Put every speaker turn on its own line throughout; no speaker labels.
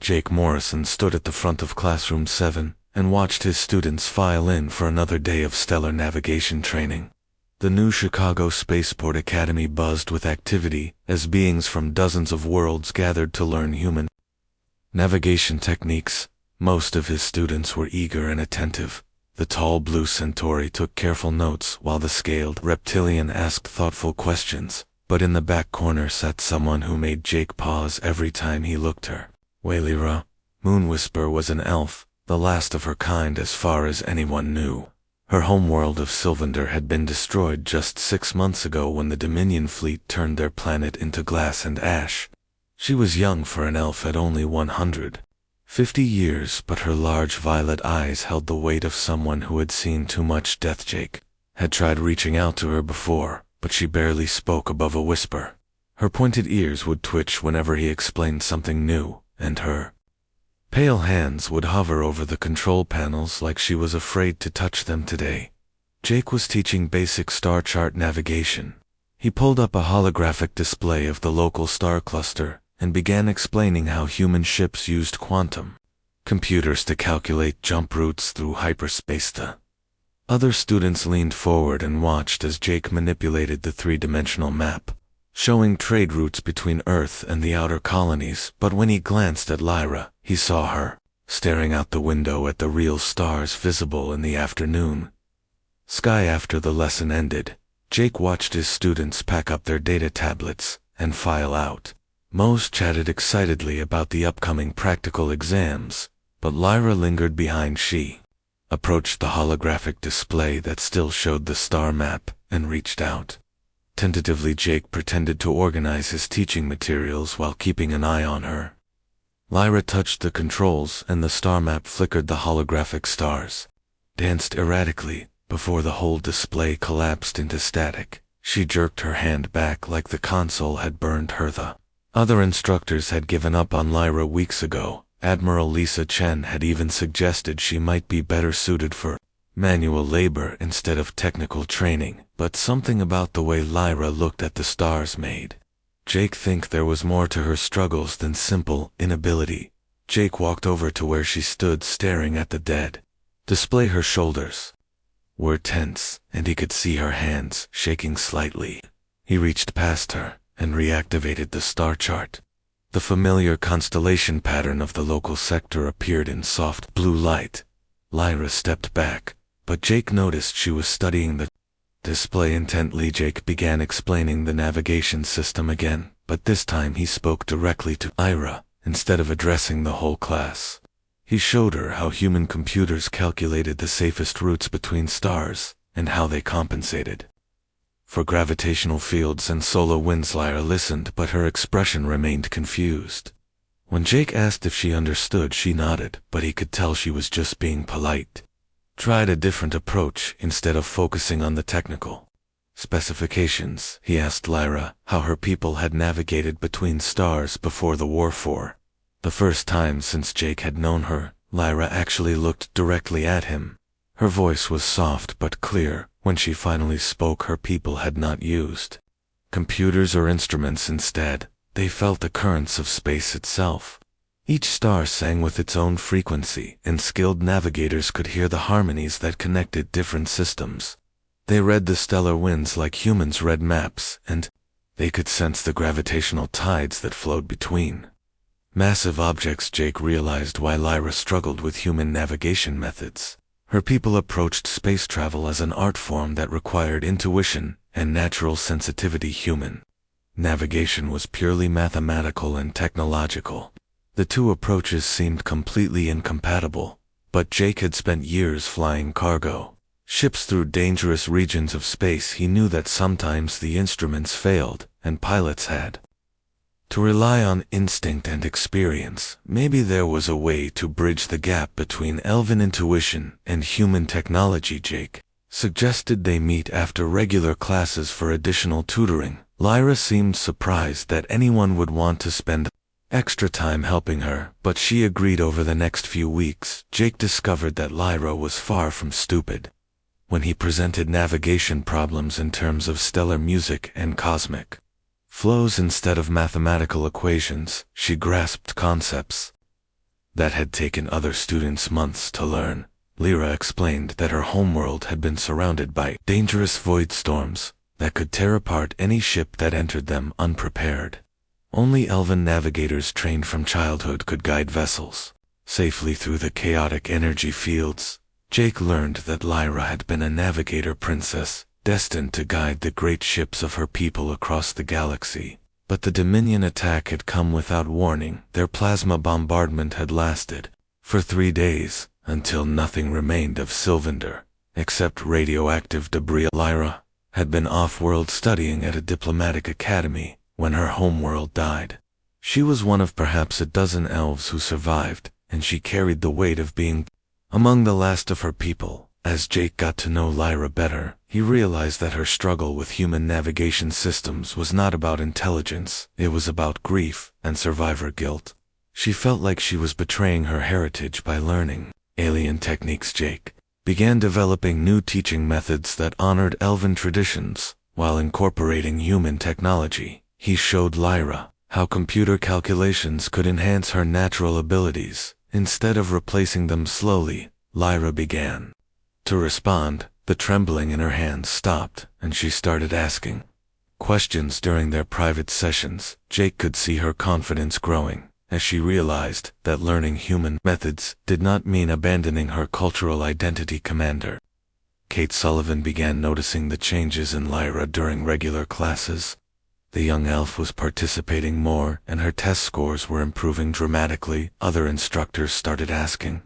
Jake Morrison stood at the front of Classroom 7 and watched his students file in for another day of stellar navigation training. The new Chicago Spaceport Academy buzzed with activity as beings from dozens of worlds gathered to learn human navigation techniques. Most of his students were eager and attentive. The tall blue Centauri took careful notes while the scaled reptilian asked thoughtful questions, but in the back corner sat someone who made Jake pause every time he looked her. Wailira, Moonwhisper, was an elf, the last of her kind as far as anyone knew. Her homeworld of Sylvander had been destroyed just 6 months ago when the Dominion fleet turned their planet into glass and ash. She was young for an elf at only 150 years, but her large violet eyes held the weight of someone who had seen too much death. Jake had tried reaching out to her before, but she barely spoke above a whisper. Her pointed ears would twitch whenever he explained something new, and her pale hands would hover over the control panels like she was afraid to touch them today. Jake was teaching basic star chart navigation. He pulled up a holographic display of the local star cluster and began explaining how human ships used quantum computers to calculate jump routes through hyperspace. The other students leaned forward and watched as Jake manipulated the three-dimensional map, showing trade routes between Earth and the outer colonies. But when he glanced at Lyra, he saw her staring out the window at the real stars visible in the afternoon sky. After the lesson ended, Jake watched his students pack up their data tablets and file out. Most chatted excitedly about the upcoming practical exams, but Lyra lingered behind. She approached the holographic display that still showed the star map and reached out. Tentatively, Jake pretended to organize his teaching materials while keeping an eye on her. Lyra touched the controls and the star map flickered. The holographic stars danced erratically before the whole display collapsed into static. She jerked her hand back like the console had burned her. The other instructors had given up on Lyra weeks ago. Admiral Lisa Chen had even suggested she might be better suited for manual labor instead of technical training, but something about the way Lyra looked at the stars made Jake think there was more to her struggles than simple inability. Jake walked over to where she stood staring at the dead display. Her shoulders were tense, and he could see her hands shaking slightly. He reached past her and reactivated the star chart. The familiar constellation pattern of the local sector appeared in soft blue light. Lyra stepped back, but Jake noticed she was studying the display intently. Jake began explaining the navigation system again, but this time he spoke directly to Lyra instead of addressing the whole class. He showed her how human computers calculated the safest routes between stars and how they compensated for gravitational fields and solar winds. Lyra listened, but her expression remained confused. When Jake asked if she understood, she nodded, but he could tell she was just being polite. Tried a different approach. Instead of focusing on the technical specifications, he asked Lyra how her people had navigated between stars before the war. For the first time since Jake had known her, Lyra actually looked directly at him. Her voice was soft but clear. When she finally spoke, her people had not used computers or instruments. Instead, they felt the currents of space itself. Each star sang with its own frequency, and skilled navigators could hear the harmonies that connected different systems. They read the stellar winds like humans read maps, and they could sense the gravitational tides that flowed between massive objects. Jake realized why Lyra struggled with human navigation methods. Her people approached space travel as an art form that required intuition and natural sensitivity. Human navigation was purely mathematical and technological. The two approaches seemed completely incompatible, but Jake had spent years flying cargo ships through dangerous regions of space. He knew that sometimes the instruments failed, and pilots had to rely on instinct and experience. Maybe there was a way to bridge the gap between elven intuition and human technology. Jake suggested they meet after regular classes for additional tutoring. Lyra seemed surprised that anyone would want to spend extra time helping her, but she agreed. Over the next few weeks, Jake discovered that Lyra was far from stupid. When he presented navigation problems in terms of stellar music and cosmic flows instead of mathematical equations, she grasped concepts that had taken other students months to learn. Lyra explained that her homeworld had been surrounded by dangerous void storms that could tear apart any ship that entered them unprepared. Only elven navigators trained from childhood could guide vessels safely through the chaotic energy fields. Jake learned that Lyra had been a navigator princess, destined to guide the great ships of her people across the galaxy. But the Dominion attack had come without warning. Their plasma bombardment had lasted for 3 days, until nothing remained of Sylvander, except radioactive debris. Lyra had been off-world studying at a diplomatic academy when her homeworld died. She was one of perhaps a dozen elves who survived, and she carried the weight of being among the last of her people. As Jake got to know Lyra better, he realized that her struggle with human navigation systems was not about intelligence, it was about grief and survivor guilt. She felt like she was betraying her heritage by learning alien techniques. Jake began developing new teaching methods that honored elven traditions, while incorporating human technology. He showed Lyra how computer calculations could enhance her natural abilities. Instead of replacing them slowly, Lyra began to respond. The trembling in her hands stopped, and she started asking questions during their private sessions. Jake could see her confidence growing as she realized that learning human methods did not mean abandoning her cultural identity. Commander Kate Sullivan began noticing the changes in Lyra during regular classes. The young elf was participating more, and her test scores were improving dramatically. Other instructors started asking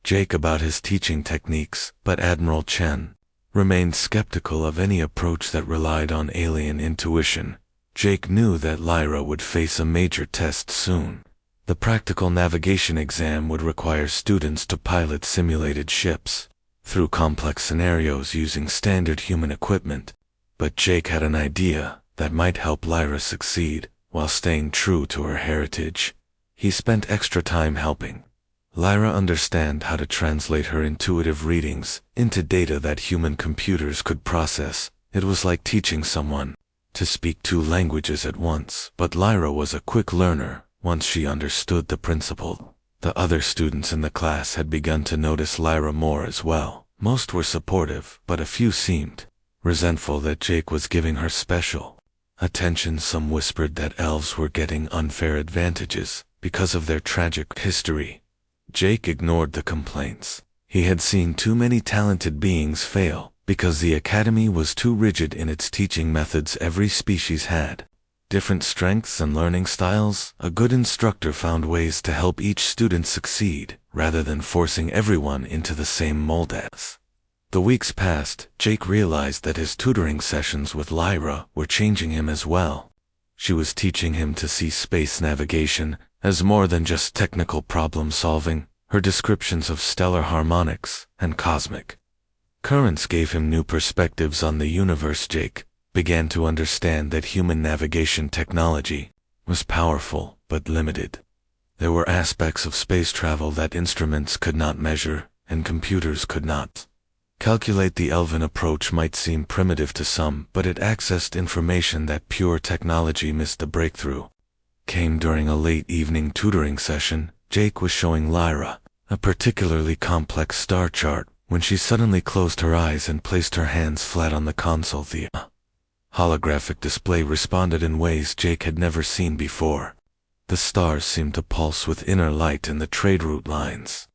Jake about his teaching techniques, but Admiral Chen remained skeptical of any approach that relied on alien intuition. Jake knew that Lyra would face a major test soon. The practical navigation exam would require students to pilot simulated ships through complex scenarios using standard human equipment. But Jake had an idea that might help Lyra succeed while staying true to her heritage. He spent extra time helping Lyra understand how to translate her intuitive readings into data that human computers could process. It was like teaching someone to speak 2 languages at once. But Lyra was a quick learner once she understood the principle. The other students in the class had begun to notice Lyra more as well. Most were supportive, but a few seemed resentful that Jake was giving her special attention. Some whispered that elves were getting unfair advantages because of their tragic history. Jake ignored the complaints. He had seen too many talented beings fail because the academy was too rigid in its teaching methods. Every species had different strengths and learning styles. A good instructor found ways to help each student succeed, rather than forcing everyone into the same mold. As the weeks passed, Jake realized that his tutoring sessions with Lyra were changing him as well. She was teaching him to see space navigation as more than just technical problem solving. Her descriptions of stellar harmonics and cosmic currents gave him new perspectives on the universe. Jake began to understand that human navigation technology was powerful but limited. There were aspects of space travel that instruments could not measure and computers could not calculate. The elven approach might seem primitive to some, but it accessed information that pure technology missed. The breakthrough came during a late evening tutoring session. Jake was showing Lyra a particularly complex star chart when she suddenly closed her eyes and placed her hands flat on the console. The holographic display responded in ways Jake had never seen before. The stars seemed to pulse with inner light, and the trade route lines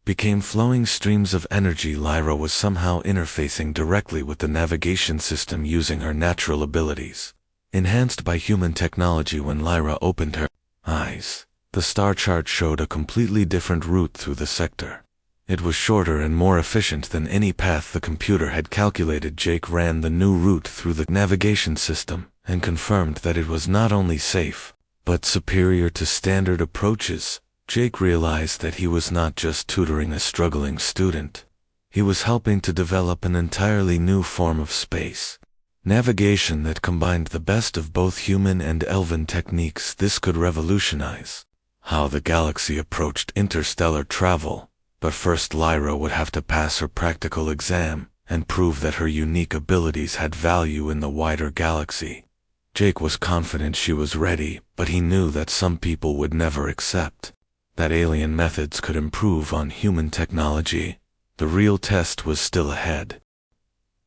became flowing streams of energy. Lyra was somehow interfacing directly with the navigation system using her natural abilities, enhanced by human technology. When Lyra opened her eyes, the star chart showed a completely different route through the sector. It was shorter and more efficient than any path the computer had calculated. Jake ran the new route through the navigation system and confirmed that it was not only safe, but superior to standard approaches. Jake realized that he was not just tutoring a struggling student. He was helping to develop an entirely new form of space navigation that combined the best of both human and elven techniques. This could revolutionize how the galaxy approached interstellar travel. But first, Lyra would have to pass her practical exam and prove that her unique abilities had value in the wider galaxy. Jake was confident she was ready, but he knew that some people would never accept that alien methods could improve on human technology. The real test was still ahead.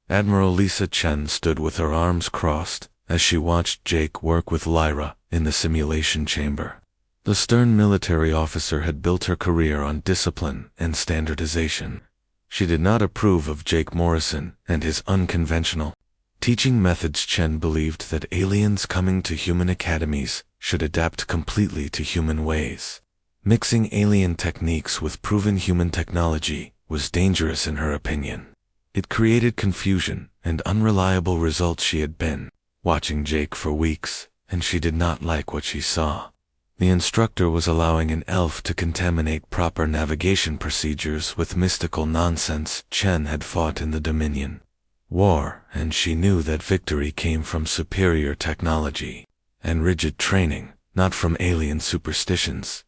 Admiral Lisa Chen stood with her arms crossed as she watched Jake work with Lyra in the simulation chamber. The stern military officer had built her career on discipline and standardization. She did not approve of Jake Morrison and his unconventional teaching methods. Chen believed that aliens coming to human academies should adapt completely to human ways. Mixing alien techniques with proven human technology was dangerous in her opinion. It created confusion and unreliable results. She had been watching Jake for weeks, and she did not like what she saw. The instructor was allowing an elf to contaminate proper navigation procedures with mystical nonsense. Chen had fought in the Dominion War, and she knew that victory came from superior technology and rigid training, not from alien superstitions.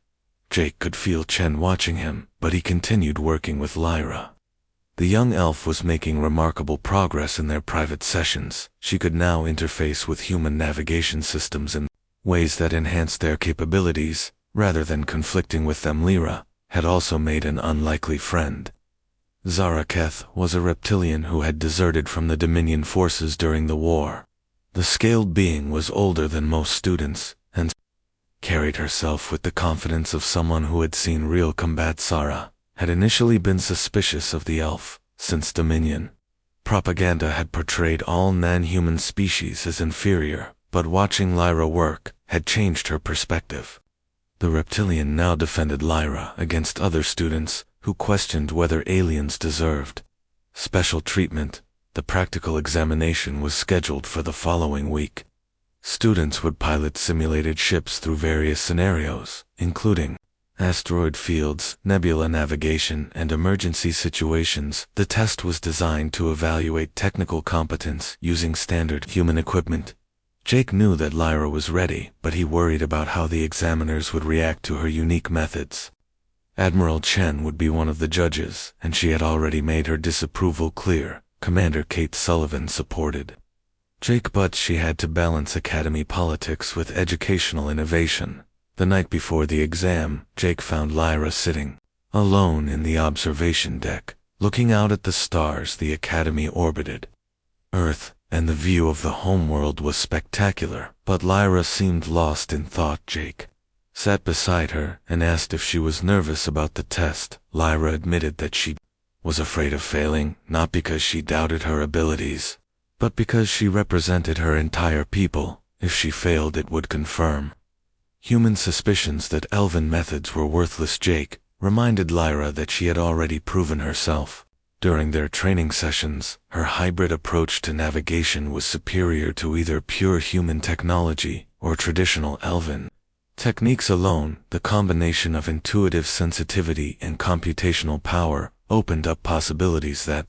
Jake could feel Chen watching him, but he continued working with Lyra. The young elf was making remarkable progress in their private sessions. She could now interface with human navigation systems in ways that enhanced their capabilities, rather than conflicting with them. Lyra had also made an unlikely friend. Zaraketh was a reptilian who had deserted from the Dominion forces during the war. The scaled being was older than most students, and carried herself with the confidence of someone who had seen real combat. Zara had initially been suspicious of the elf, since Dominion propaganda had portrayed all non-human species as inferior, but watching Lyra work had changed her perspective. The reptilian now defended Lyra against other students who questioned whether aliens deserved special treatment. The practical examination was scheduled for the following week. Students would pilot simulated ships through various scenarios, including asteroid fields, nebula navigation, and emergency situations. The test was designed to evaluate technical competence using standard human equipment. Jake knew that Lyra was ready, but he worried about how the examiners would react to her unique methods. Admiral Chen would be one of the judges, and she had already made her disapproval clear. Commander Kate Sullivan supported Jake, but she had to balance academy politics with educational innovation. The night before the exam, Jake found Lyra sitting alone in the observation deck, looking out at the stars. The academy orbited Earth, and the view of the homeworld was spectacular, but Lyra seemed lost in thought. Jake sat beside her and asked if she was nervous about the test. Lyra admitted that she was afraid of failing, not because she doubted her abilities, but because she represented her entire people. If she failed, it would confirm human suspicions that elven methods were worthless. Jake reminded Lyra that she had already proven herself. During their training sessions, her hybrid approach to navigation was superior to either pure human technology or traditional elven techniques alone. The combination of intuitive sensitivity and computational power opened up possibilities that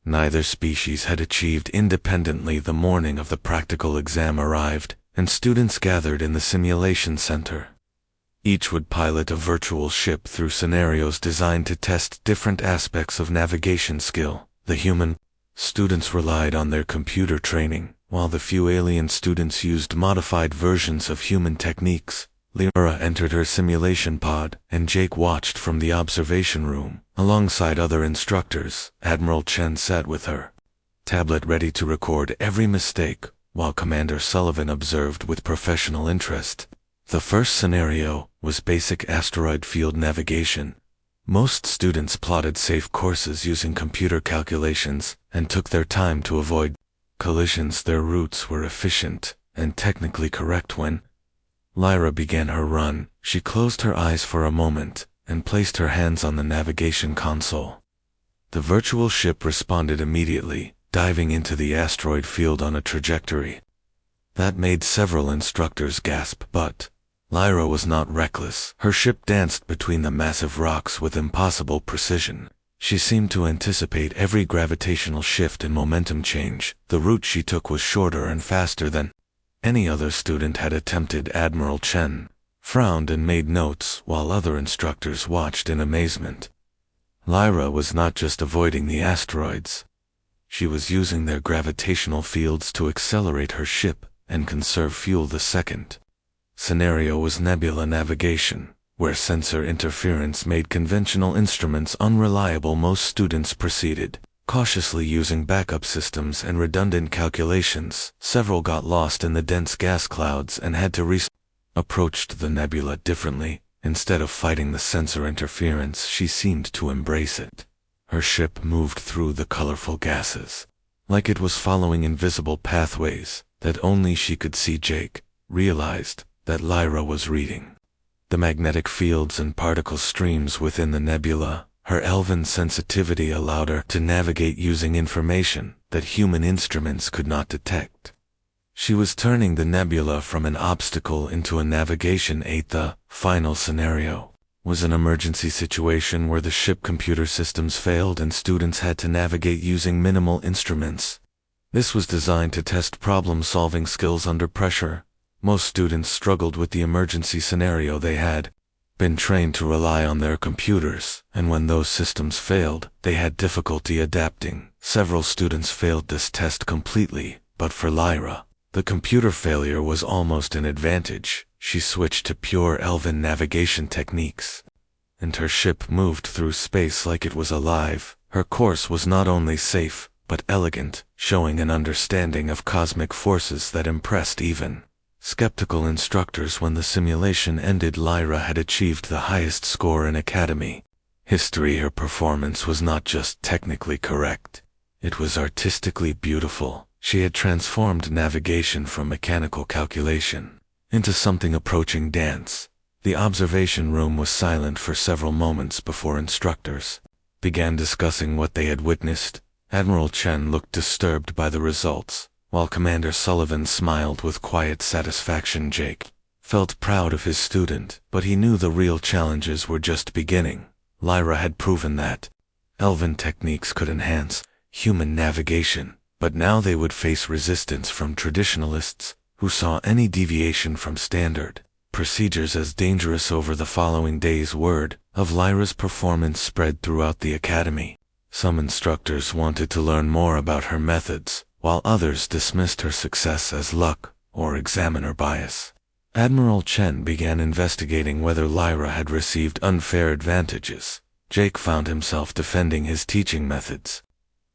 neither species had achieved independently. The morning of the practical exam arrived, and students gathered in the simulation center. Each would pilot a virtual ship through scenarios designed to test different aspects of navigation skill. The human students relied on their computer training, while the few alien students used modified versions of human techniques. Lyra entered her simulation pod, and Jake watched from the observation room. Alongside other instructors, Admiral Chen sat with her tablet ready to record every mistake, while Commander Sullivan observed with professional interest. The first scenario was basic asteroid field navigation. Most students plotted safe courses using computer calculations and took their time to avoid collisions. Their routes were efficient and technically correct. When Lyra began her run, she closed her eyes for a moment and placed her hands on the navigation console. The virtual ship responded immediately, diving into the asteroid field on a trajectory that made several instructors gasp. But Lyra was not reckless. Her ship danced between the massive rocks with impossible precision. She seemed to anticipate every gravitational shift and momentum change. The route she took was shorter and faster than any other student had attempted. Admiral Chen frowned and made notes, while other instructors watched in amazement. Lyra was not just avoiding the asteroids. She was using their gravitational fields to accelerate her ship and conserve fuel. The second scenario was nebula navigation, Where sensor interference made conventional instruments unreliable, most students proceeded, cautiously using backup systems and redundant calculations. Several got lost in the dense gas clouds and had to approached the nebula differently. Instead of fighting the sensor interference, she seemed to embrace it. Her ship moved through the colorful gases, like it was following invisible pathways that only she could see. Jake realized that Lyra was reading the magnetic fields and particle streams within the nebula. Her elven sensitivity allowed her to navigate using information that human instruments could not detect. She was turning the nebula from an obstacle into a navigation aid. The final scenario was an emergency situation where the ship computer systems failed and students had to navigate using minimal instruments. This was designed to test problem-solving skills under pressure. Most students struggled with the emergency scenario. They had been trained to rely on their computers, and when those systems failed, they had difficulty adapting. Several students failed this test completely, but for Lyra, the computer failure was almost an advantage. She switched to pure elven navigation techniques, and her ship moved through space like it was alive. Her course was not only safe, but elegant, showing an understanding of cosmic forces that impressed even skeptical instructors. When the simulation ended, Lyra had achieved the highest score in Academy history. Her performance was not just technically correct, it was artistically beautiful. She had transformed navigation from mechanical calculation into something approaching dance. The observation room was silent for several moments before instructors began discussing what they had witnessed. Admiral Chen looked disturbed by the results, while Commander Sullivan smiled with quiet satisfaction. Jake felt proud of his student, but he knew the real challenges were just beginning. Lyra had proven that elven techniques could enhance human navigation, but now they would face resistance from traditionalists who saw any deviation from standard procedures as dangerous. Over the following days, word of Lyra's performance spread throughout the Academy. Some instructors wanted to learn more about her methods, while others dismissed her success as luck or examiner bias. Admiral Chen began investigating whether Lyra had received unfair advantages. Jake found himself defending his teaching methods.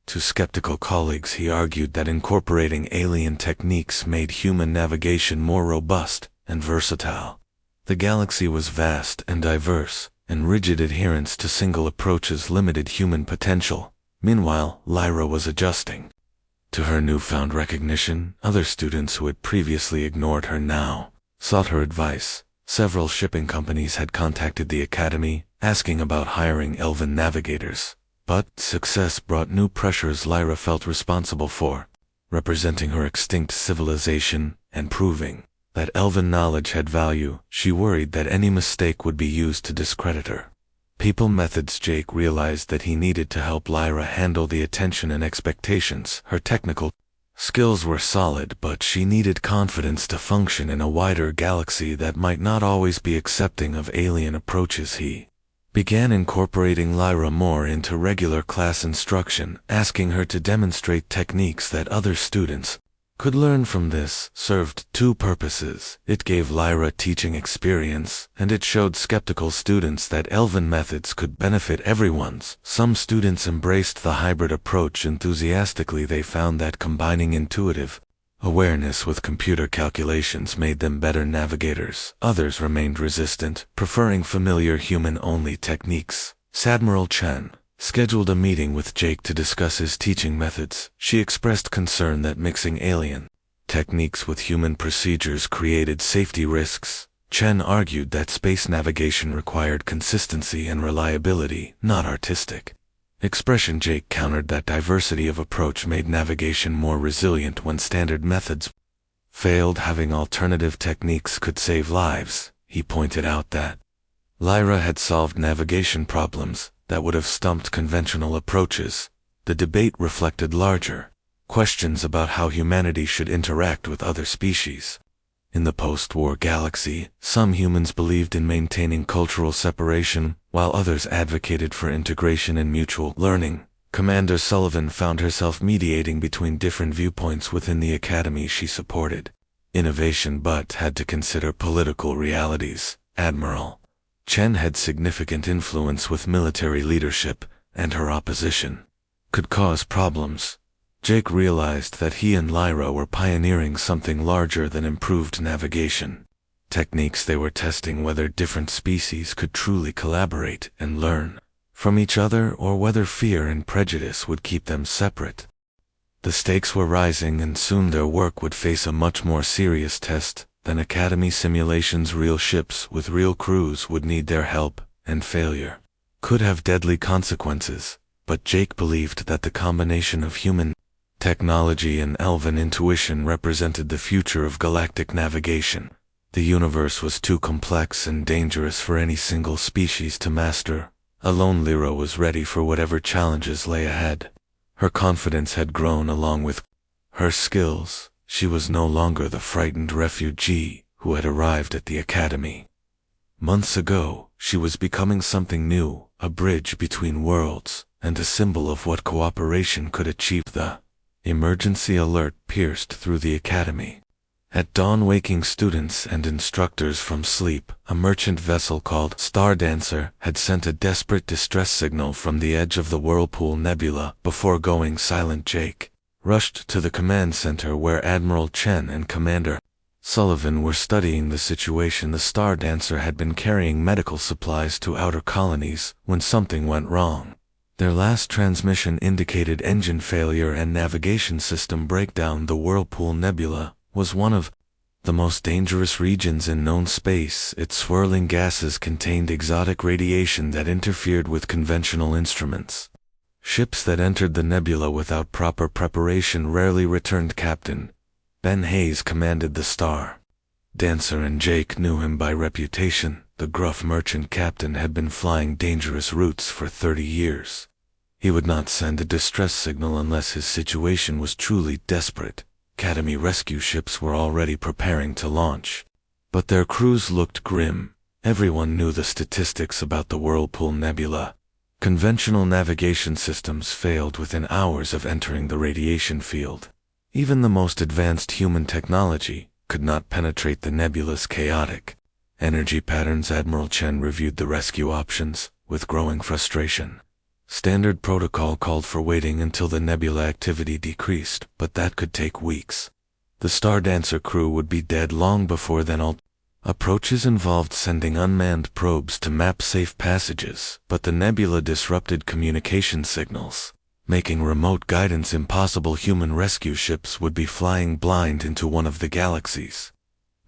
To skeptical colleagues, he argued that incorporating alien techniques made human navigation more robust and versatile. The galaxy was vast and diverse, and rigid adherence to single approaches limited human potential. Meanwhile, Lyra was adjusting to her newfound recognition. Other students who had previously ignored her now sought her advice. Several shipping companies had contacted the Academy, asking about hiring elven navigators. But success brought new pressures. Lyra felt responsible for representing her extinct civilization and proving that elven knowledge had value. She worried that any mistake would be used to discredit her. People methods. Jake realized that he needed to help Lyra handle the attention and expectations. Her technical skills were solid, but she needed confidence to function in a wider galaxy that might not always be accepting of alien approaches. He began incorporating Lyra more into regular class instruction, asking her to demonstrate techniques that other students could learn from. This served two purposes. It gave Lyra teaching experience, and it showed skeptical students that elven methods could benefit everyone. Some students embraced the hybrid approach enthusiastically. They found that combining intuitive awareness with computer calculations made them better navigators. Others remained resistant, preferring familiar human-only techniques. Admiral Chen scheduled a meeting with Jake to discuss his teaching methods. She expressed concern that mixing alien techniques with human procedures created safety risks. Chen argued that space navigation required consistency and reliability, not artistic expression. Jake countered that diversity of approach made navigation more resilient when standard methods failed. Having alternative techniques could save lives. He pointed out that Lyra had solved navigation problems that would have stumped conventional approaches. The debate reflected larger questions about how humanity should interact with other species. In the post-war galaxy, some humans believed in maintaining cultural separation, while others advocated for integration and mutual learning. Commander Sullivan found herself mediating between different viewpoints within the Academy. She supported innovation but had to consider political realities. Admiral Chen had significant influence with military leadership, and her opposition could cause problems. Jake realized that he and Lyra were pioneering something larger than improved navigation techniques. They were testing whether different species could truly collaborate and learn from each other, or whether fear and prejudice would keep them separate. The stakes were rising, and soon their work would face a much more serious test than Academy simulations. Real ships with real crews would need their help, and failure could have deadly consequences. But Jake believed that the combination of human technology and elven intuition represented the future of galactic navigation. The universe was too complex and dangerous for any single species to master. Alone, Lyra was ready for whatever challenges lay ahead. Her confidence had grown along with her skills. She was no longer the frightened refugee who had arrived at the academy months ago. She was becoming something new, a bridge between worlds, and a symbol of what cooperation could achieve. The emergency alert pierced through the academy. At dawn, waking students and instructors from sleep, a merchant vessel called Stardancer had sent a desperate distress signal from the edge of the Whirlpool Nebula. Before going silent, Jake rushed to the command center where Admiral Chen and Commander Sullivan were studying the situation. The Stardancer had been carrying medical supplies to outer colonies when something went wrong. Their last transmission indicated engine failure and navigation system breakdown. The Whirlpool Nebula was one of the most dangerous regions in known space. Its swirling gases contained exotic radiation that interfered with conventional instruments. Ships that entered the nebula without proper preparation rarely returned. Captain Ben Hayes commanded the Star Dancer, and Jake knew him by reputation. The gruff merchant captain had been flying dangerous routes for 30 years. He would not send a distress signal unless his situation was truly desperate. Academy rescue ships were already preparing to launch, but their crews looked grim. Everyone knew the statistics about the Whirlpool Nebula. Conventional navigation systems failed within hours of entering the radiation field. Even the most advanced human technology could not penetrate the nebula's chaotic energy patterns. Admiral Chen reviewed the rescue options with growing frustration. Standard protocol called for waiting until the nebula activity decreased, but that could take weeks. The Stardancer crew would be dead long before then. All approaches involved sending unmanned probes to map safe passages, but the nebula disrupted communication signals, making remote guidance impossible. Human rescue ships would be flying blind into one of the galaxy's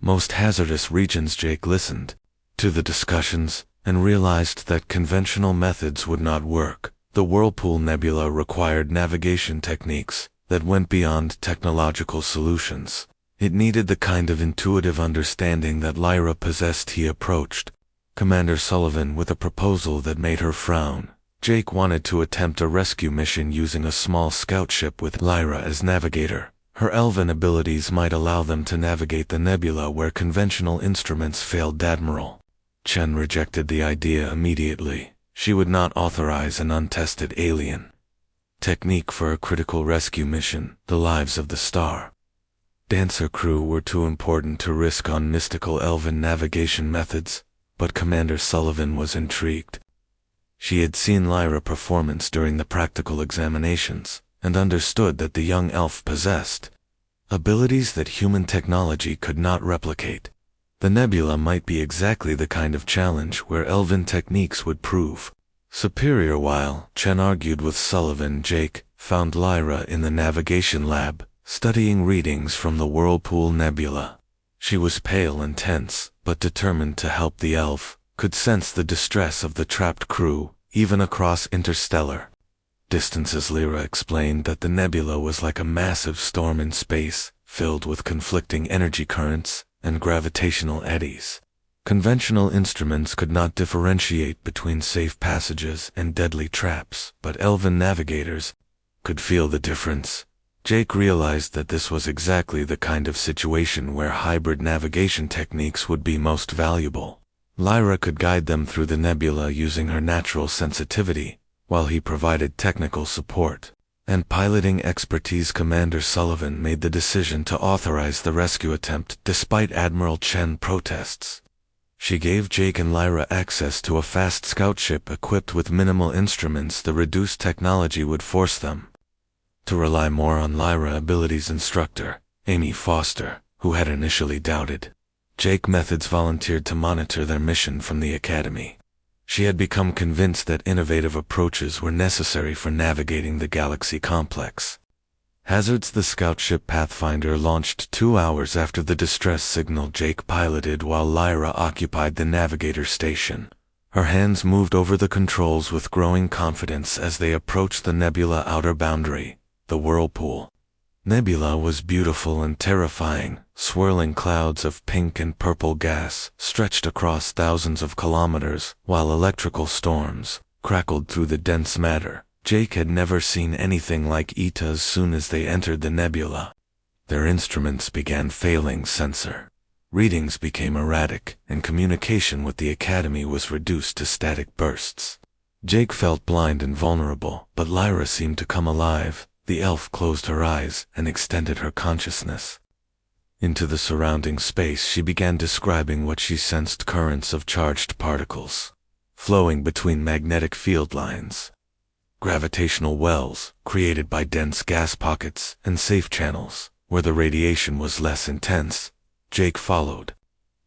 most hazardous regions. Jake listened to the discussions and realized that conventional methods would not work. The Whirlpool Nebula required navigation techniques that went beyond technological solutions. It needed the kind of intuitive understanding that Lyra possessed. He approached Commander Sullivan with a proposal that made her frown. Jake wanted to attempt a rescue mission using a small scout ship with Lyra as navigator. Her elven abilities might allow them to navigate the nebula where conventional instruments failed. Admiral Chen rejected the idea immediately. She would not authorize an untested alien technique for a critical rescue mission. The lives of the Star Dancer crew were too important to risk on mystical elven navigation methods, but Commander Sullivan was intrigued. She had seen Lyra's performance during the practical examinations, and understood that the young elf possessed abilities that human technology could not replicate. The nebula might be exactly the kind of challenge where elven techniques would prove superior. While Chen argued with Sullivan, Jake found Lyra in the navigation lab, studying readings from the Whirlpool Nebula. She was pale and tense, but determined to help. The elf could sense the distress of the trapped crew, even across interstellar distances. Lyra explained that the nebula was like a massive storm in space, filled with conflicting energy currents and gravitational eddies. Conventional instruments could not differentiate between safe passages and deadly traps, but elven navigators could feel the difference. Jake realized that this was exactly the kind of situation where hybrid navigation techniques would be most valuable. Lyra could guide them through the nebula using her natural sensitivity, while he provided technical support and piloting expertise. Commander Sullivan made the decision to authorize the rescue attempt despite Admiral Chen protests. She gave Jake and Lyra access to a fast scout ship equipped with minimal instruments. The reduced technology would force them to rely more on Lyra's abilities instructor, Amy Foster, who had initially doubted Jake methods, volunteered to monitor their mission from the academy. She had become convinced that innovative approaches were necessary for navigating the galaxy complex. Hazards. The scout ship Pathfinder launched 2 hours after the distress signal Jake piloted while Lyra occupied the navigator station. Her hands moved over the controls with growing confidence as they approached the nebula outer boundary, the whirlpool. Nebula was beautiful and terrifying. Swirling clouds of pink and purple gas stretched across thousands of kilometers, while electrical storms crackled through the dense matter. Jake had never seen anything like it. As soon as they entered the nebula, their instruments began failing. Sensor readings became erratic, and communication with the academy was reduced to static bursts. Jake felt blind and vulnerable, but Lyra seemed to come alive. The elf closed her eyes and extended her consciousness into the surrounding space. She began describing what she sensed: currents of charged particles flowing between magnetic field lines, gravitational wells created by dense gas pockets, and safe channels where the radiation was less intense. Jake followed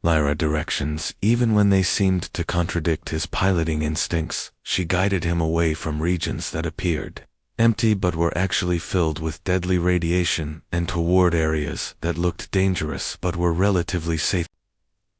Lyra's directions even when they seemed to contradict his piloting instincts. She guided him away from regions that appeared empty but were actually filled with deadly radiation, and toward areas that looked dangerous but were relatively safe.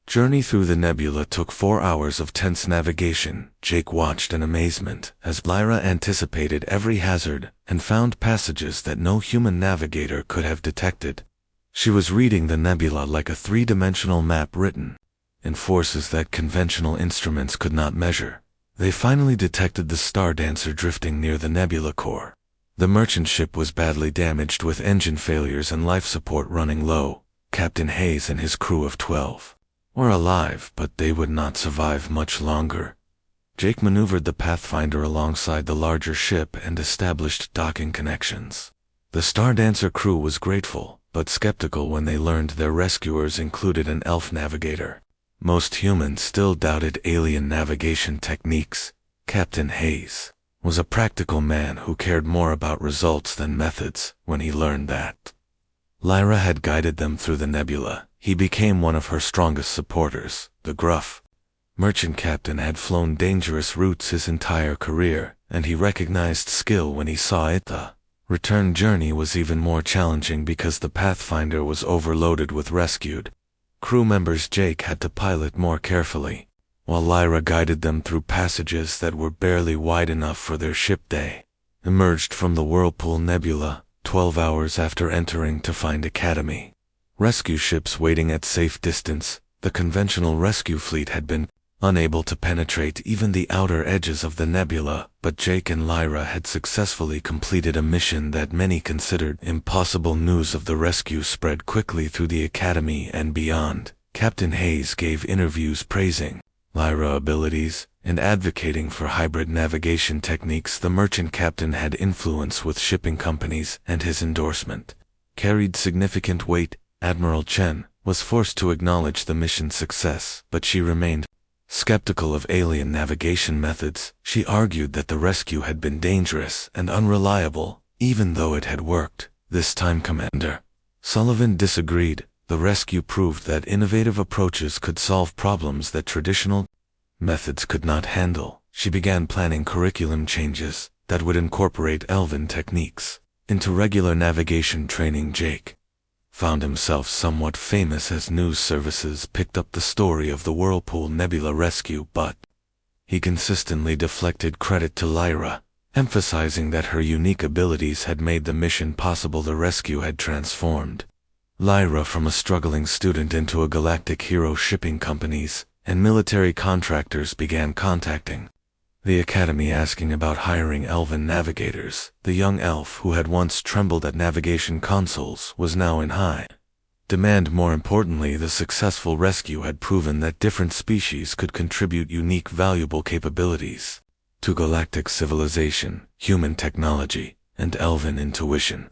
Journey through the nebula took 4 hours of tense navigation. Jake watched in amazement as Lyra anticipated every hazard and found passages that no human navigator could have detected. She was reading the nebula like a three-dimensional map written in forces that conventional instruments could not measure. They finally detected the Star Dancer drifting near the nebula core. The merchant ship was badly damaged with engine failures and life support running low. Captain Hayes and his crew of 12 were alive, but they would not survive much longer. Jake maneuvered the Pathfinder alongside the larger ship and established docking connections. The Star Dancer crew was grateful, but skeptical when they learned their rescuers included an elf navigator. Most humans still doubted alien navigation techniques. Captain Hayes was a practical man who cared more about results than methods. When he learned that Lyra had guided them through the nebula, he became one of her strongest supporters. The gruff merchant captain had flown dangerous routes his entire career, and he recognized skill when he saw it. The return journey was even more challenging because the Pathfinder was overloaded with rescued crew members. Jake had to pilot more carefully, while Lyra guided them through passages that were barely wide enough for their ship. They emerged from the Whirlpool Nebula 12 hours after entering to find Academy rescue ships waiting at safe distance. The conventional rescue fleet had been unable to penetrate even the outer edges of the nebula, but Jake and Lyra had successfully completed a mission that many considered impossible. News of the rescue spread quickly through the Academy and beyond. Captain Hayes gave interviews praising Lyra's abilities and advocating for hybrid navigation techniques. The merchant captain had influence with shipping companies, and his endorsement carried significant weight. Admiral Chen was forced to acknowledge the mission's success, but she remained skeptical of alien navigation methods. She argued that the rescue had been dangerous and unreliable, even though it had worked. This time Commander Sullivan disagreed. The rescue proved that innovative approaches could solve problems that traditional methods could not handle. She began planning curriculum changes that would incorporate elven techniques into regular navigation training. Jake found himself somewhat famous as news services picked up the story of the Whirlpool Nebula rescue, but he consistently deflected credit to Lyra, emphasizing that her unique abilities had made the mission possible. The rescue had transformed Lyra from a struggling student into a galactic hero. Shipping companies and military contractors began contacting the Academy asking about hiring elven navigators. The young elf who had once trembled at navigation consoles was now in high demand. More importantly, the successful rescue had proven that different species could contribute unique, valuable capabilities to galactic civilization, human technology, and elven intuition.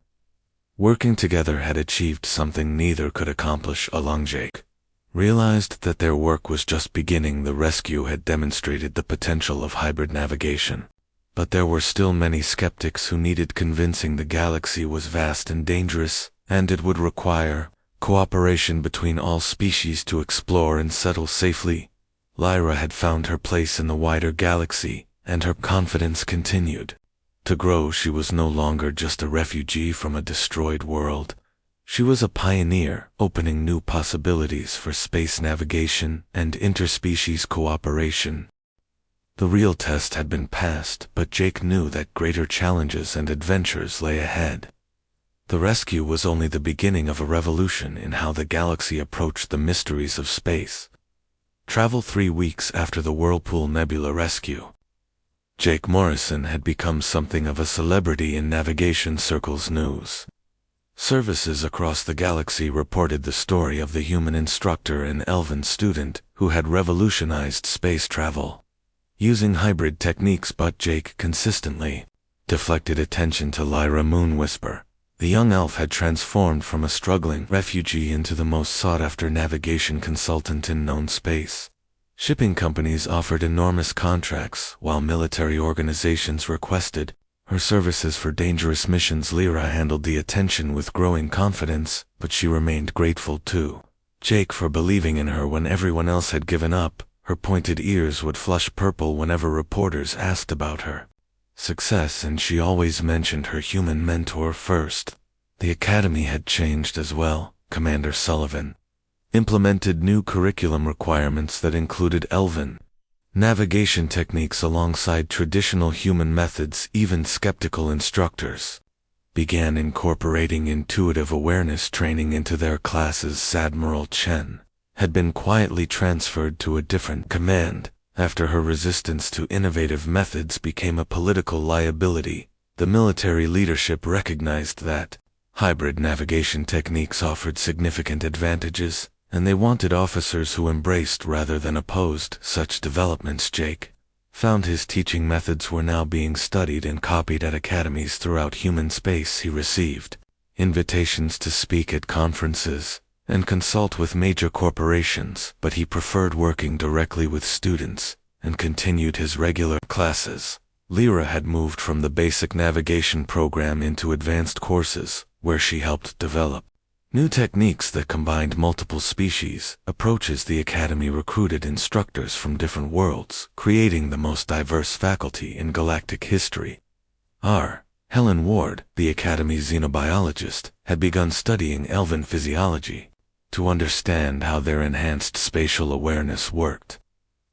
Working together had achieved something neither could accomplish alone. Jake realized that their work was just beginning. The rescue had demonstrated the potential of hybrid navigation. But there were still many skeptics who needed convincing. The galaxy was vast and dangerous, and it would require cooperation between all species to explore and settle safely. Lyra had found her place in the wider galaxy, and her confidence continued to grow. She was no longer just a refugee from a destroyed world. She was a pioneer, opening new possibilities for space navigation and interspecies cooperation. The real test had been passed, but Jake knew that greater challenges and adventures lay ahead. The rescue was only the beginning of a revolution in how the galaxy approached the mysteries of space. Travel 3 weeks after the Whirlpool Nebula rescue. Jake Morrison had become something of a celebrity in navigation circles. News services across the galaxy reported the story of the human instructor and elven student who had revolutionized space travel using hybrid techniques. But Jake consistently deflected attention to Lyra Moonwhisper. The young elf had transformed from a struggling refugee into the most sought-after navigation consultant in known space. Shipping companies offered enormous contracts, while military organizations requested her services for dangerous missions. Lyra handled the attention with growing confidence, but she remained grateful to Jake for believing in her when everyone else had given up. Her pointed ears would flush purple whenever reporters asked about her success, and she always mentioned her human mentor first. The academy had changed as well. Commander Sullivan implemented new curriculum requirements that included elven navigation techniques alongside traditional human methods. Even skeptical instructors began incorporating intuitive awareness training into their classes. Admiral Chen had been quietly transferred to a different command after her resistance to innovative methods became a political liability. The military leadership recognized that hybrid navigation techniques offered significant advantages, and they wanted officers who embraced rather than opposed such developments. Jake found his teaching methods were now being studied and copied at academies throughout human space. He received invitations to speak at conferences and consult with major corporations, but he preferred working directly with students and continued his regular classes. Lyra had moved from the basic navigation program into advanced courses, where she helped develop new techniques that combined multiple species approaches. The academy recruited instructors from different worlds, creating the most diverse faculty in galactic history. Helen Ward, the academy's xenobiologist, had begun studying elven physiology to understand how their enhanced spatial awareness worked.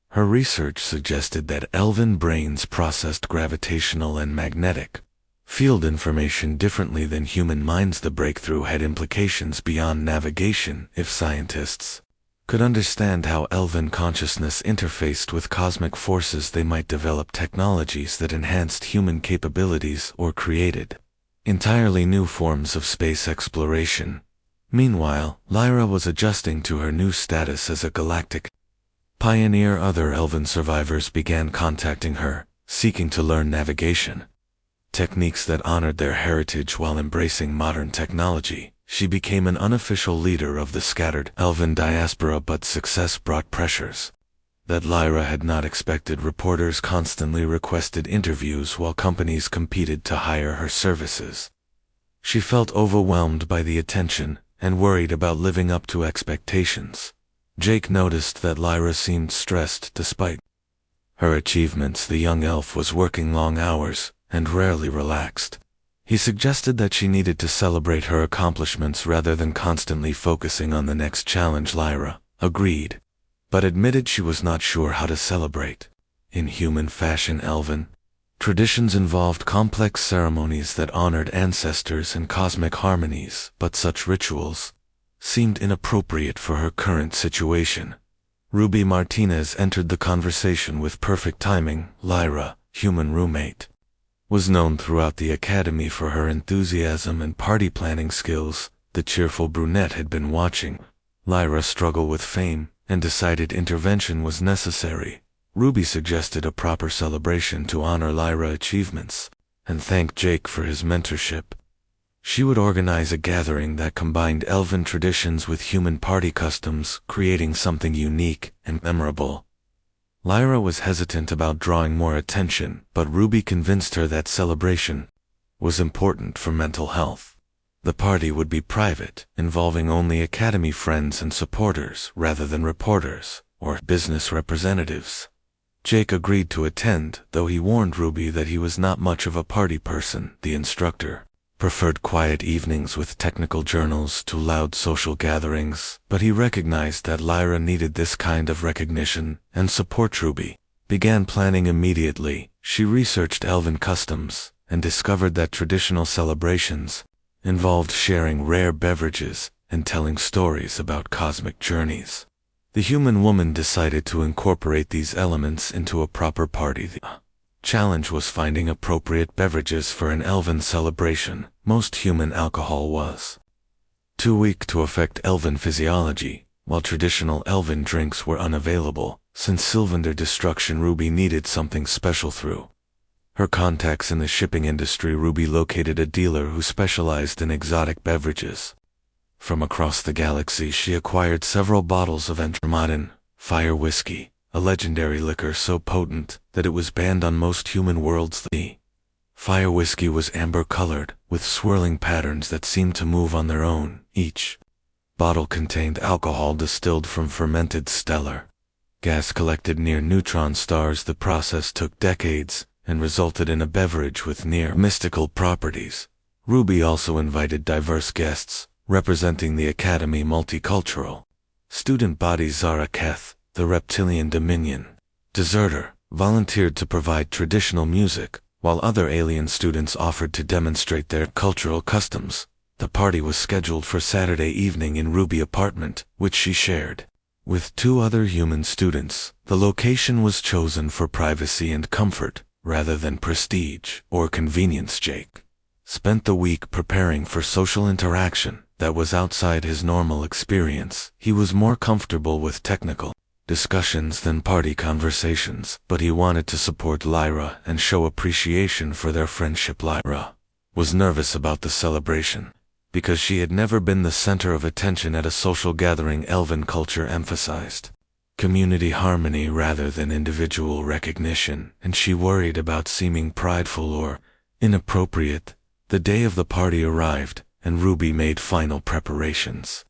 Her research suggested that elven brains processed gravitational and magnetic field information differently than human minds. The breakthrough had implications beyond navigation. If scientists could understand how elven consciousness interfaced with cosmic forces, they might develop technologies that enhanced human capabilities or created entirely new forms of space exploration. Meanwhile, Lyra was adjusting to her new status as a galactic pioneer. Other elven survivors began contacting her, seeking to learn navigation techniques that honored their heritage while embracing modern technology. She became an unofficial leader of the scattered elven diaspora, but success brought pressures that Lyra had not expected. Reporters constantly requested interviews while companies competed to hire her services. She felt overwhelmed by the attention and worried about living up to expectations. Jake noticed that Lyra seemed stressed despite her achievements. The young elf was working long hours and rarely relaxed. He suggested that she needed to celebrate her accomplishments rather than constantly focusing on the next challenge. Lyra agreed, but admitted she was not sure how to celebrate. In human fashion, elven traditions involved complex ceremonies that honored ancestors and cosmic harmonies, but such rituals seemed inappropriate for her current situation. Ruby Martinez entered the conversation with perfect timing. Lyra, human roommate, was known throughout the academy for her enthusiasm and party planning skills. The cheerful brunette had been watching Lyra struggle with fame and decided intervention was necessary. Ruby suggested a proper celebration to honor Lyra's achievements and thank Jake for his mentorship. She would organize a gathering that combined elven traditions with human party customs, creating something unique and memorable. Lyra was hesitant about drawing more attention, but Ruby convinced her that celebration was important for mental health. The party would be private, involving only Academy friends and supporters rather than reporters or business representatives. Jake agreed to attend, though he warned Ruby that he was not much of a party person. The instructor preferred quiet evenings with technical journals to loud social gatherings, but he recognized that Lyra needed this kind of recognition and support. Ruby began planning immediately. She researched elven customs and discovered that traditional celebrations involved sharing rare beverages and telling stories about cosmic journeys. The human woman decided to incorporate these elements into a proper party. The challenge was finding appropriate beverages for an elven celebration. Most human alcohol was too weak to affect elven physiology, while traditional elven drinks were unavailable. Since Sylvander destruction, Ruby needed something special. Through her contacts in the shipping industry, Ruby located a dealer who specialized in exotic beverages. From across the galaxy, she acquired several bottles of Andromadan fire whiskey, a legendary liquor so potent that it was banned on most human worlds. The fire whiskey was amber-colored, with swirling patterns that seemed to move on their own. Each bottle contained alcohol distilled from fermented stellar gas collected near neutron stars. The process took decades and resulted in a beverage with near mystical properties. Ruby also invited diverse guests, representing the Academy multicultural student body. Zara Keth, the Reptilian Dominion deserter, volunteered to provide traditional music, while other alien students offered to demonstrate their cultural customs. The party was scheduled for Saturday evening in Ruby's apartment, which she shared with 2 other human students. The location was chosen for privacy and comfort, rather than prestige or convenience. Jake spent the week preparing for social interaction that was outside his normal experience. He was more comfortable with technical discussions than party conversations, but he wanted to support Lyra and show appreciation for their friendship. Lyra was nervous about the celebration because she had never been the center of attention at a social gathering. Elven culture emphasized community harmony rather than individual recognition, and she worried about seeming prideful or inappropriate. The day of the party arrived, and Ruby made final preparations.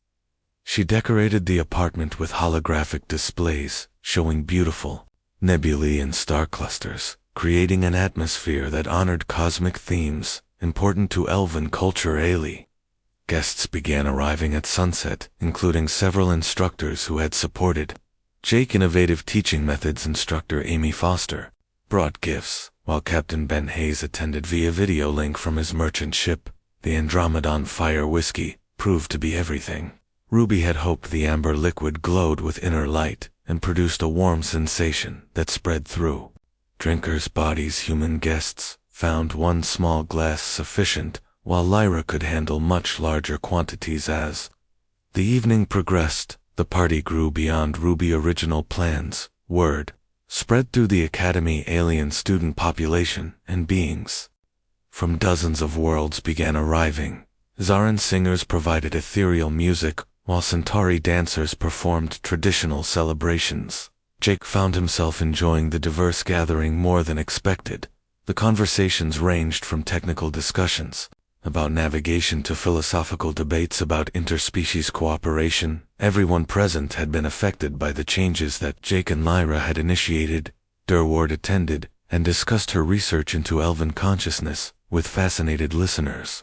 She decorated the apartment with holographic displays, showing beautiful nebulae and star clusters, creating an atmosphere that honored cosmic themes important to elven culture. Guests began arriving at sunset, including several instructors who had supported Jake innovative teaching methods. Instructor Amy Foster brought gifts, while Captain Ben Hayes attended via video link from his merchant ship. The Andromadan fire whiskey proved to be everything. Ruby had hoped the amber liquid glowed with inner light and produced a warm sensation that spread through drinkers' bodies. Human guests found 1 small glass sufficient, while Lyra could handle much larger quantities. As the evening progressed, the party grew beyond Ruby's original plans. Word spread through the Academy alien student population, and beings from dozens of worlds began arriving. Zaran singers provided ethereal music, while Centauri dancers performed traditional celebrations. Jake found himself enjoying the diverse gathering more than expected. The conversations ranged from technical discussions about navigation to philosophical debates about interspecies cooperation. Everyone present had been affected by the changes that Jake and Lyra had initiated. Durward attended and discussed her research into elven consciousness with fascinated listeners.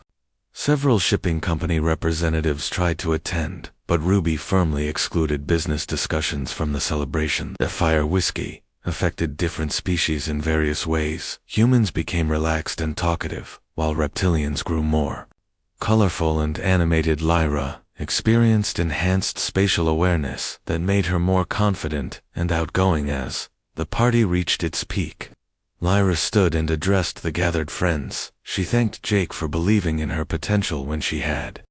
Several shipping company representatives tried to attend, but Ruby firmly excluded business discussions from the celebration. The fire whiskey affected different species in various ways. Humans became relaxed and talkative, while reptilians grew more colorful and animated. Lyra experienced enhanced spatial awareness that made her more confident and outgoing. As the party reached its peak, Lyra stood and addressed the gathered friends. She thanked Jake for believing in her potential when she had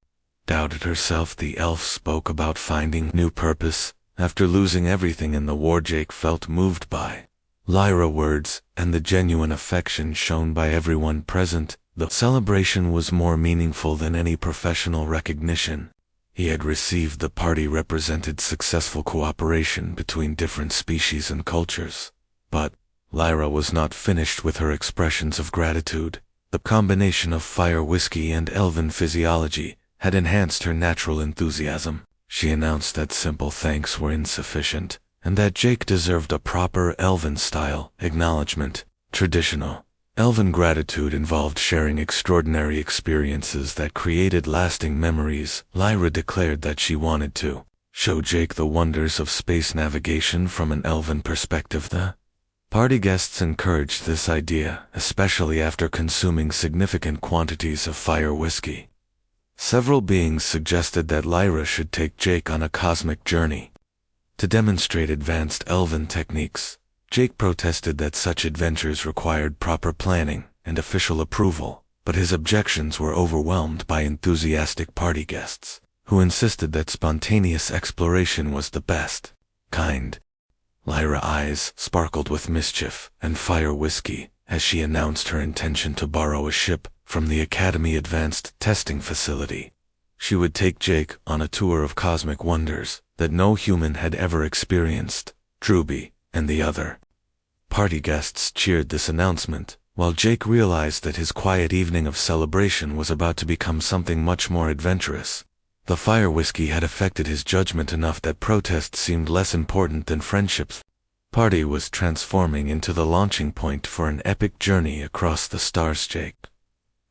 doubted herself. The elf spoke about finding new purpose after losing everything in the war. Jake felt moved by Lyra's words and the genuine affection shown by everyone present. The celebration was more meaningful than any professional recognition. He had received the party represented successful cooperation between different species and cultures. But Lyra was not finished with her expressions of gratitude. The combination of fire whiskey and elven physiology had enhanced her natural enthusiasm. She announced that simple thanks were insufficient, and that Jake deserved a proper elven-style acknowledgement. Traditional elven gratitude involved sharing extraordinary experiences that created lasting memories. Lyra declared that she wanted to show Jake the wonders of space navigation from an elven perspective. The party guests encouraged this idea, especially after consuming significant quantities of fire whiskey. Several beings suggested that Lyra should take Jake on a cosmic journey to demonstrate advanced elven techniques. Jake protested that such adventures required proper planning and official approval, but his objections were overwhelmed by enthusiastic party guests, who insisted that spontaneous exploration was the best kind. Lyra's eyes sparkled with mischief and fire whiskey as she announced her intention to borrow a ship from the Academy Advanced Testing Facility. She would take Jake on a tour of cosmic wonders that no human had ever experienced. Druby and the other party guests cheered this announcement, while Jake realized that his quiet evening of celebration was about to become something much more adventurous. The fire whiskey had affected his judgment enough that protest seemed less important than friendships. Party was transforming into the launching point for an epic journey across the stars. Jake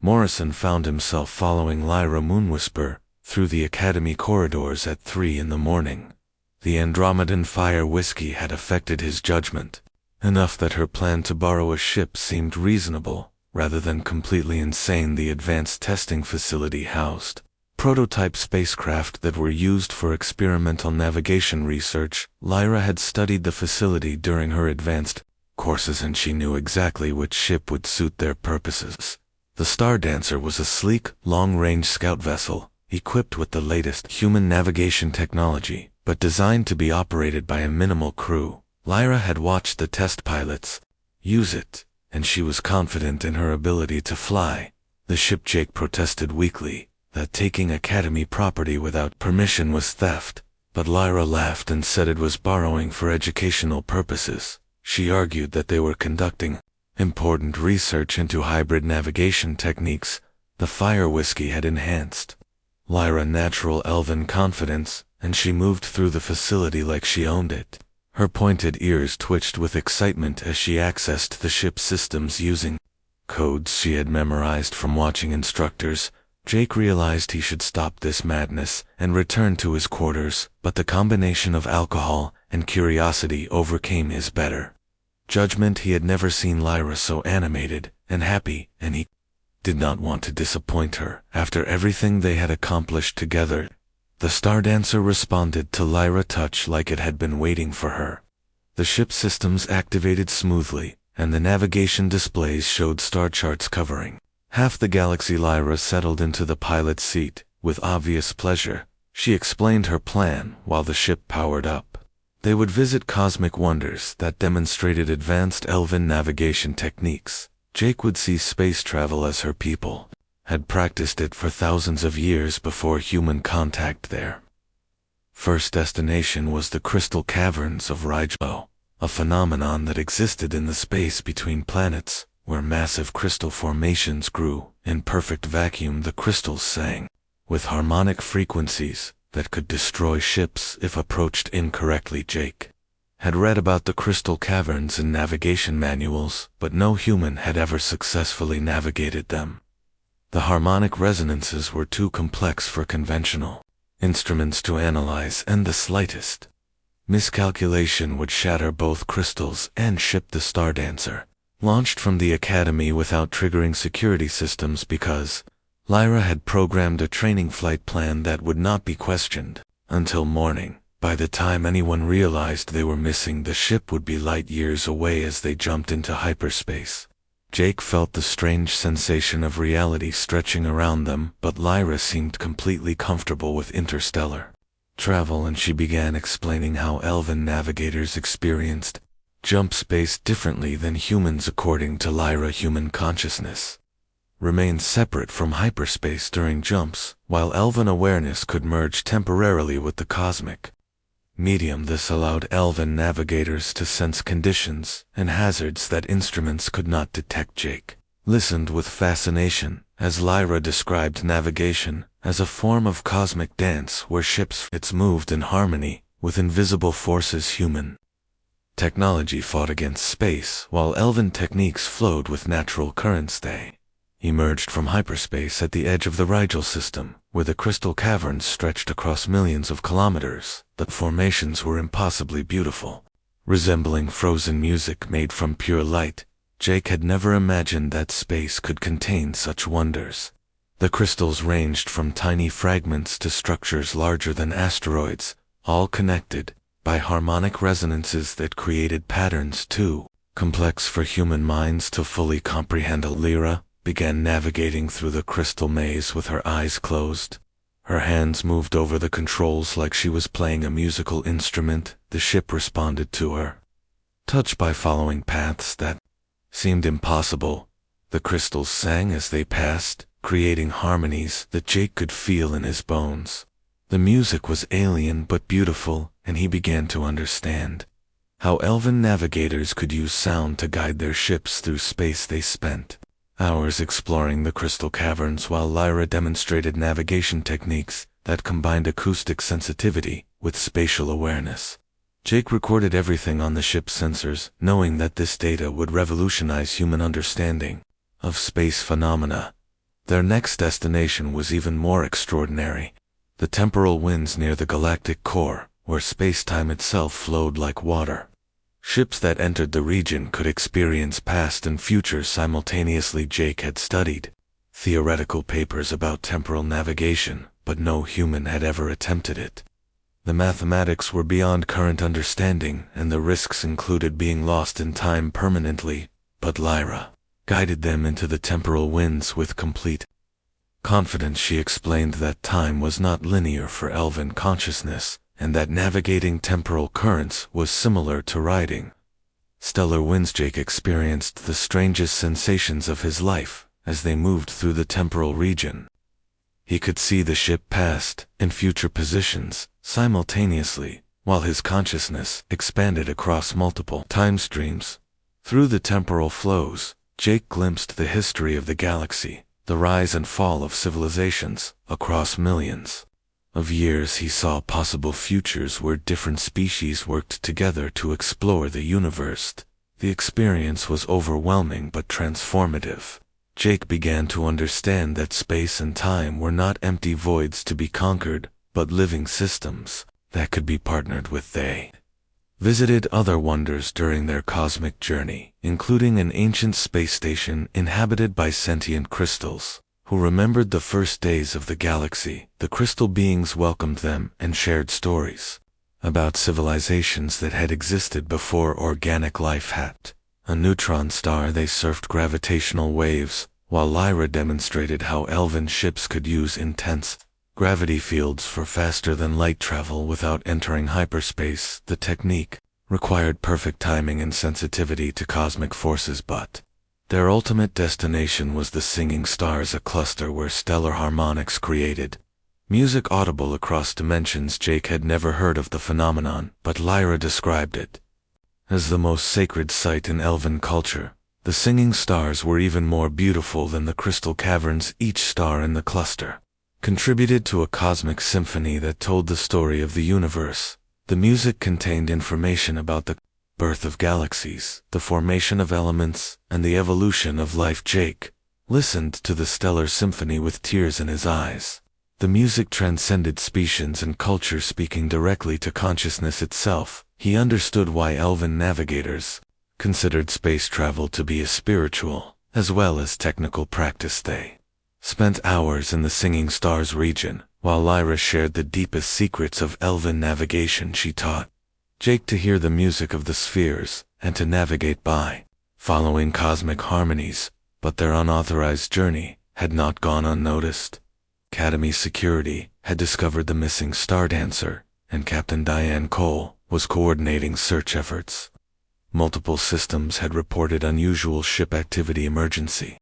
Morrison found himself following Lyra Moonwhisper through the Academy corridors at 3 in the morning. The Andromedan fire whiskey had affected his judgment enough that her plan to borrow a ship seemed reasonable, rather than completely insane. The advanced testing facility housed prototype spacecraft that were used for experimental navigation research. Lyra had studied the facility during her advanced courses, and she knew exactly which ship would suit their purposes. The Star Dancer was a sleek, long-range scout vessel, equipped with the latest human navigation technology, but designed to be operated by a minimal crew. Lyra had watched the test pilots use it, and she was confident in her ability to fly the ship. Jake protested weakly that taking Academy property without permission was theft, but Lyra laughed and said it was borrowing for educational purposes. She argued that they were conducting important research into hybrid navigation techniques. The fire whiskey had enhanced Lyra's natural elven confidence, and she moved through the facility like she owned it. Her pointed ears twitched with excitement as she accessed the ship's systems using codes she had memorized from watching instructors. Jake realized he should stop this madness and return to his quarters, but the combination of alcohol and curiosity overcame his better judgment. He had never seen Lyra so animated and happy, and he did not want to disappoint her after everything they had accomplished together. The Star Dancer responded to Lyra's touch like it had been waiting for her. The ship systems activated smoothly, and the navigation displays showed star charts covering half the galaxy. Lyra settled into the pilot's seat with obvious pleasure. She explained her plan while the ship powered up. They would visit cosmic wonders that demonstrated advanced elven navigation techniques. Jake would see space travel as her people had practiced it for thousands of years before human contact. Their first destination was the crystal caverns of Rigelo, a phenomenon that existed in the space between planets, where massive crystal formations grew in perfect vacuum. The crystals sang with harmonic frequencies that could destroy ships if approached incorrectly. Jake had read about the crystal caverns in navigation manuals, but no human had ever successfully navigated them. The harmonic resonances were too complex for conventional instruments to analyze, and the slightest miscalculation would shatter both crystals and ship. The Star Dancer launched from the Academy without triggering security systems because Lyra had programmed a training flight plan that would not be questioned until morning. By the time anyone realized they were missing, the ship would be light years away as they jumped into hyperspace. Jake felt the strange sensation of reality stretching around them, but Lyra seemed completely comfortable with interstellar travel, and she began explaining how elven navigators experienced jump space differently than humans according to Lyra. Human consciousness remained separate from hyperspace during jumps, while elven awareness could merge temporarily with the cosmic medium. This allowed elven navigators to sense conditions and hazards that instruments could not detect. Jake listened with fascination as Lyra described navigation as a form of cosmic dance where ships moved in harmony with invisible forces. Human technology fought against space, while elven techniques flowed with natural currents. They emerged from hyperspace at the edge of the Rigel system, where the crystal caverns stretched across millions of kilometers. The formations were impossibly beautiful, resembling frozen music made from pure light. Jake had never imagined that space could contain such wonders. The crystals ranged from tiny fragments to structures larger than asteroids, all connected by harmonic resonances that created patterns too complex for human minds to fully comprehend. Lyra began navigating through the crystal maze with her eyes closed. Her hands moved over the controls like she was playing a musical instrument. The ship responded to her touch by following paths that seemed impossible. The crystals sang as they passed, creating harmonies that Jake could feel in his bones. The music was alien but beautiful, and he began to understand how elven navigators could use sound to guide their ships through space. They spent hours exploring the crystal caverns while Lyra demonstrated navigation techniques that combined acoustic sensitivity with spatial awareness. Jake recorded everything on the ship's sensors, knowing that this data would revolutionize human understanding of space phenomena. Their next destination was even more extraordinary: the temporal winds near the galactic core, where space-time itself flowed like water. Ships that entered the region could experience past and future simultaneously. Jake had studied theoretical papers about temporal navigation, but no human had ever attempted it. The mathematics were beyond current understanding, and the risks included being lost in time permanently, but Lyra guided them into the temporal winds with complete confidence. She explained that time was not linear for elven consciousness, and that navigating temporal currents was similar to riding stellar winds. Jake experienced the strangest sensations of his life as they moved through the temporal region. He could see the ship past and future positions simultaneously, while his consciousness expanded across multiple time streams. Through the temporal flows, Jake glimpsed the history of the galaxy, the rise and fall of civilizations across millions of years. He saw possible futures where different species worked together to explore the universe. The experience was overwhelming but transformative. Jake began to understand that space and time were not empty voids to be conquered, but living systems that could be partnered with. They visited other wonders during their cosmic journey, including an ancient space station inhabited by sentient crystals, who remembered the first days of the galaxy. The crystal beings welcomed them and shared stories about civilizations that had existed before organic life had. A neutron star, they surfed gravitational waves, while Lyra demonstrated how elven ships could use intense gravity fields for faster-than-light travel without entering hyperspace. The technique required perfect timing and sensitivity to cosmic forces, but their ultimate destination was the singing stars, a cluster where stellar harmonics created music audible across dimensions. Jake had never heard of the phenomenon, but Lyra described it as the most sacred sight in elven culture. The singing stars were even more beautiful than the crystal caverns. Each star in the cluster contributed to a cosmic symphony that told the story of the universe. The music contained information about the birth of galaxies, the formation of elements, and the evolution of life. Jake listened to the stellar symphony with tears in his eyes. The music transcended species and culture, speaking directly to consciousness itself. He understood why elven navigators considered space travel to be a spiritual as well as technical practice. They spent hours in the Singing Stars region, while Lyra shared the deepest secrets of elven navigation. She taught Jake to hear the music of the spheres and to navigate by following cosmic harmonies, but their unauthorized journey had not gone unnoticed. Academy security had discovered the missing Star Dancer, and Captain Diane Cole was coordinating search efforts. Multiple systems had reported unusual ship activity. Emergency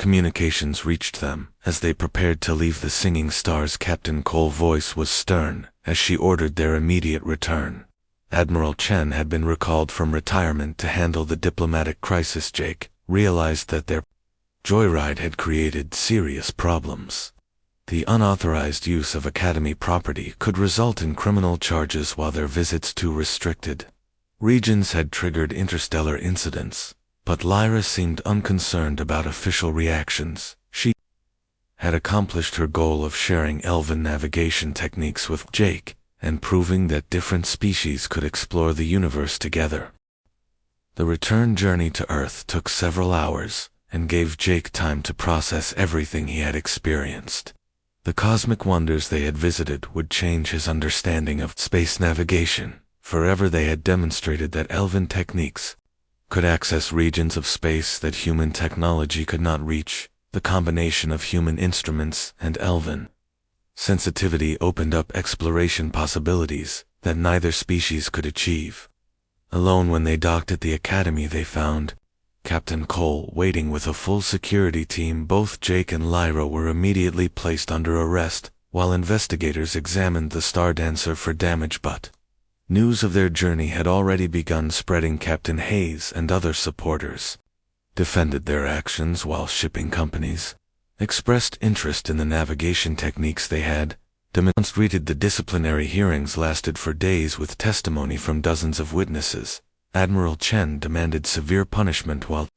communications reached them. As they prepared to leave the Singing Stars, Captain Cole's voice was stern as she ordered their immediate return. Admiral Chen had been recalled from retirement to handle the diplomatic crisis. Jake realized that their Joyride had created serious problems. The unauthorized use of Academy property could result in criminal charges while their visits to restricted regions had triggered interstellar incidents. But Lyra seemed unconcerned about official reactions. She had accomplished her goal of sharing elven navigation techniques with Jake and proving that different species could explore the universe together. The return journey to Earth took several hours and gave Jake time to process everything he had experienced. The cosmic wonders they had visited would change his understanding of space navigation. Forever they had demonstrated that elven techniques could access regions of space that human technology could not reach. The combination of human instruments and elven sensitivity opened up exploration possibilities that neither species could achieve. Alone when they docked at the Academy, they found Captain Cole waiting with a full security team. Both Jake and Lyra were immediately placed under arrest, while investigators examined the Stardancer for damage, but news of their journey had already begun spreading. Captain Hayes and other supporters defended their actions, while shipping companies expressed interest in the navigation techniques they had demonstrated. The disciplinary hearings lasted for days with testimony from dozens of witnesses. Admiral Chen demanded severe punishment while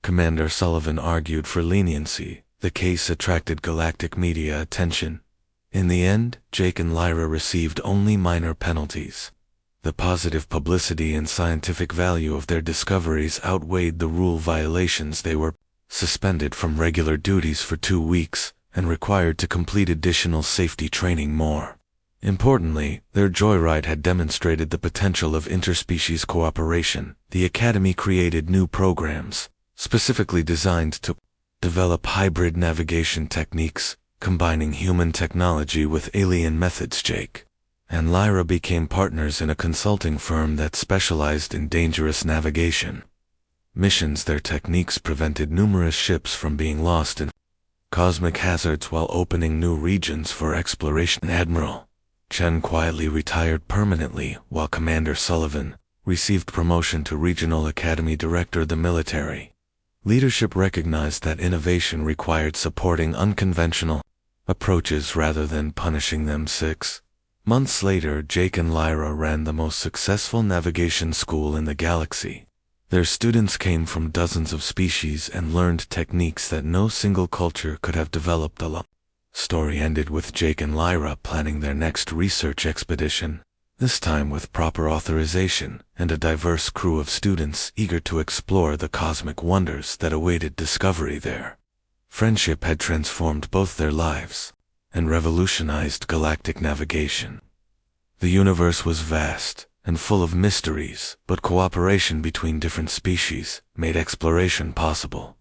Commander Sullivan argued for leniency. The case attracted galactic media attention. In the end, Jake and Lyra received only minor penalties. The positive publicity and scientific value of their discoveries outweighed the rule violations. They were suspended from regular duties for 2 weeks and required to complete additional safety training. More importantly, their Joyride had demonstrated the potential of interspecies cooperation. The Academy created new programs, specifically designed to develop hybrid navigation techniques, combining human technology with alien methods. Jake and Lyra became partners in a consulting firm that specialized in dangerous navigation missions. Their techniques prevented numerous ships from being lost in cosmic hazards while opening new regions for exploration. Admiral Chen quietly retired permanently, while Commander Sullivan received promotion to Regional Academy Director. The military leadership recognized that innovation required supporting unconventional approaches rather than punishing them. 6 months later, Jake and Lyra ran the most successful navigation school in the galaxy. Their students came from dozens of species and learned techniques that no single culture could have developed. The story ended with Jake and Lyra planning their next research expedition, this time with proper authorization and a diverse crew of students eager to explore the cosmic wonders that awaited discovery there. Friendship had transformed both their lives and revolutionized galactic navigation. The universe was vast and full of mysteries, but cooperation between different species made exploration possible.